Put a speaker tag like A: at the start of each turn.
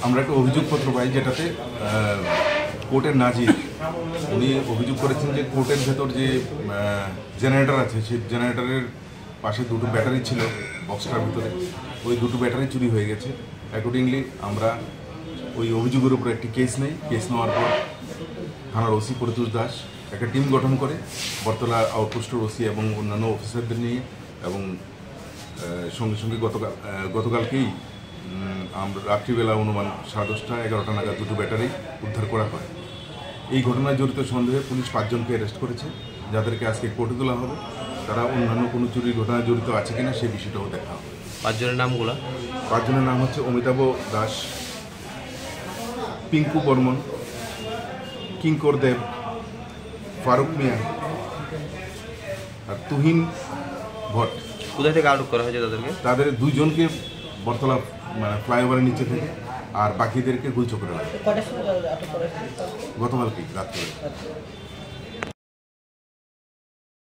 A: আমরা একটা অভিযোগপত্র পাই, যেটাতে কোর্টের নাজির উনি অভিযোগ করেছেন যে কোর্টের ভেতর যে জেনারেটর আছে, সেই জেনারেটরের পাশে দুটো ব্যাটারি ছিল বক্সটার ভিতরে, ওই দুটো ব্যাটারি চুরি হয়ে গেছে। অ্যাকর্ডিংলি আমরা ওই অভিযোগের উপর একটি কেস নেই। কেস নেওয়ার পর থানার ওসি পরিতোষ দাস একটা টিম গঠন করে বটতলা আউটপোস্টের ওসি এবং অন্যান্য অফিসারদের নিয়ে, এবং সঙ্গে সঙ্গে গতকালকেই আমরা রাত্রিবেলা অনুমান 10:30-11টা নাগাদ দুটো ব্যাটারি উদ্ধার করা হয়। এই ঘটনায় জড়িত সন্দেহে পুলিশ 5 জনকে অ্যারেস্ট করেছে, যাদেরকে আজকে কোর্টে তোলা হবে। তারা অন্যান্য কোনো চুরির ঘটনায় জড়িত আছে কিনা সেই বিষয়টাও দেখা হবে।
B: 5 জনের নামগুলো?
A: 5 জনের নাম হচ্ছে অমিতাভ দাস, পিঙ্কু বর্মন, কিঙ্কর দেব, ফারুক মিয়া আর তুহিন ভট্ট।
B: কোথায় থেকে আটক করা হয়েছে তাদেরকে?
A: তাদের 2 জনকে বটতলা ফ্লাইওভারের নিচে থেকে, আর বাকিদেরকে গুলচক্রে গতকালকে রাত্রে।